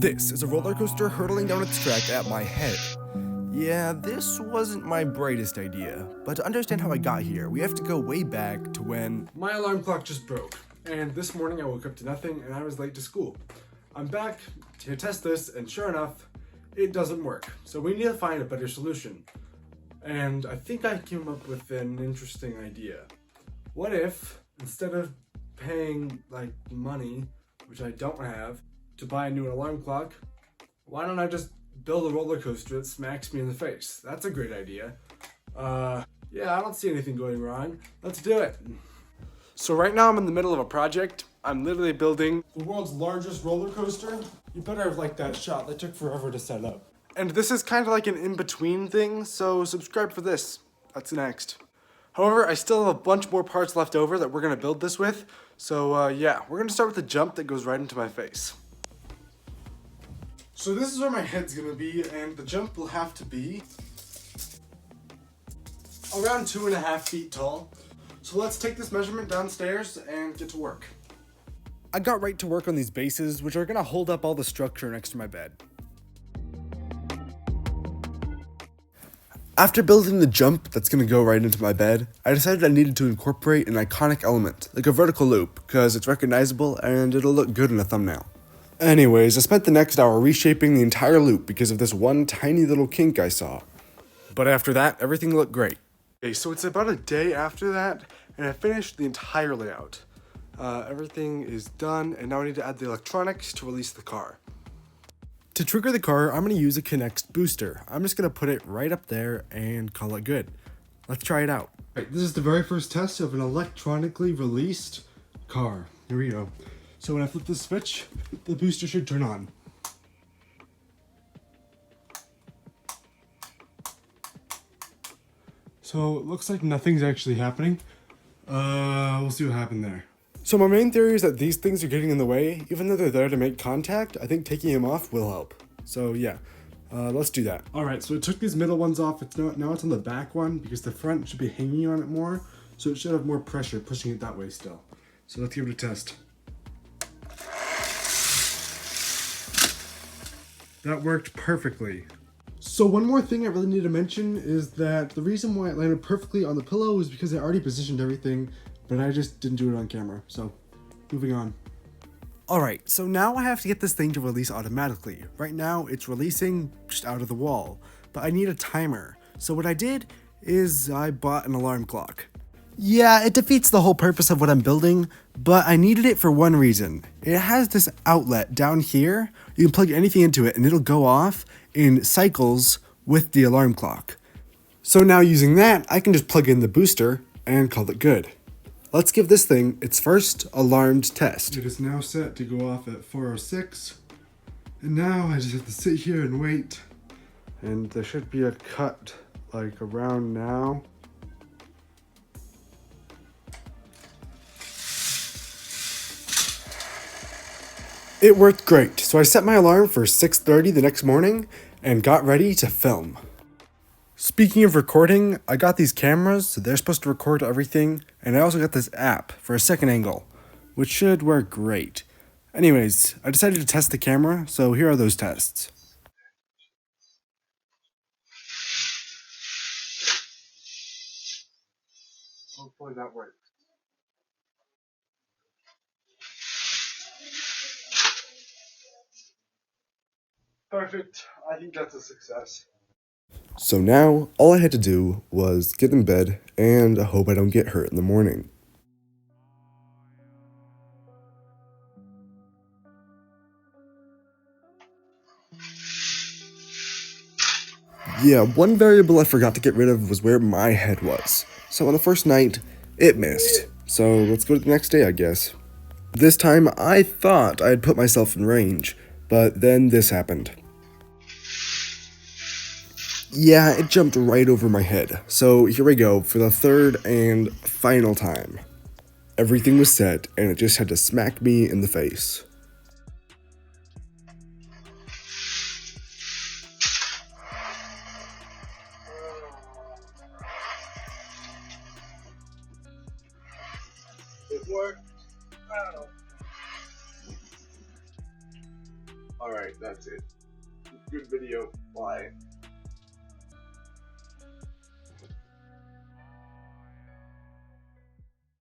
This is a roller coaster hurtling down its track at my head. Yeah, this wasn't my brightest idea, but to understand how I got here, we have to go way back to when my alarm clock just broke, and this morning I woke up to nothing and I was late to school. I'm back to test this, and sure enough, it doesn't work. So we need to find a better solution. And I think I came up with an interesting idea. What if, instead of paying like money, which I don't have, to buy a new alarm clock, why don't I just build a roller coaster that smacks me in the face? That's a great idea. Yeah, I don't see anything going wrong. Let's do it. So right now I'm in the middle of a project. I'm literally building the world's largest roller coaster. You better have liked that shot. That took forever to set up. And this is kind of like an in-between thing, so subscribe for this. That's next. However, I still have a bunch more parts left over that we're gonna build this with. So yeah, we're gonna start with the jump that goes right into my face. So this is where my head's gonna be, and the jump will have to be around 2.5 feet tall. So let's take this measurement downstairs and get to work. I got right to work on these bases, which are gonna hold up all the structure next to my bed. After building the jump that's gonna go right into my bed, I decided I needed to incorporate an iconic element, like a vertical loop, because it's recognizable and it'll look good in a thumbnail. Anyways, I spent the next hour reshaping the entire loop because of this one tiny little kink I saw. But after that, everything looked great. Okay, so it's about a day after that, and I finished the entire layout. Everything is done, and now I need to add the electronics to release the car. To trigger the car, I'm going to use a K'NEX booster. I'm just going to put it right up there and call it good. Let's try it out. Right, this is the very first test of an electronically released car. Here we go. So when I flip the switch, the booster should turn on. So it looks like nothing's actually happening. We'll see what happened there. So my main theory is that these things are getting in the way. Even though they're there to make contact, I think taking them off will help. So yeah, let's do that. All right, so it took these middle ones off. Now it's on the back one because the front should be hanging on it more. So it should have more pressure pushing it that way still. So let's give it a test. That worked perfectly. So one more thing I really need to mention is that the reason why it landed perfectly on the pillow is because I already positioned everything, but I just didn't do it on camera. So moving on. Alright, so now I have to get this thing to release automatically. Right now it's releasing just out of the wall, but I need a timer. So what I did is I bought an alarm clock. Yeah, it defeats the whole purpose of what I'm building, but I needed it for one reason. It has this outlet down here. You can plug anything into it and it'll go off in cycles with the alarm clock. So now using that, I can just plug in the booster and call it good. Let's give this thing its first alarmed test. It is now set to go off at 4:06. And now I just have to sit here and wait. And there should be a cut like around now. It worked great, so I set my alarm for 6:30 the next morning and got ready to film. Speaking of recording, I got these cameras, so they're supposed to record everything, and I also got this app for a second angle, which should work great. Anyways, I decided to test the camera, so here are those tests. Hopefully that works. Perfect. I think that's a success. So now, all I had to do was get in bed and I hope I don't get hurt in the morning. Yeah, one variable I forgot to get rid of was where my head was. So on the first night, it missed. So let's go to the next day, I guess. This time, I thought I had put myself in range, but then this happened. Yeah, it jumped right over my head. So here we go for the third and final time. Everything was set and it just had to smack me in the face. It worked. All Alright, that's it. Good video. Bye.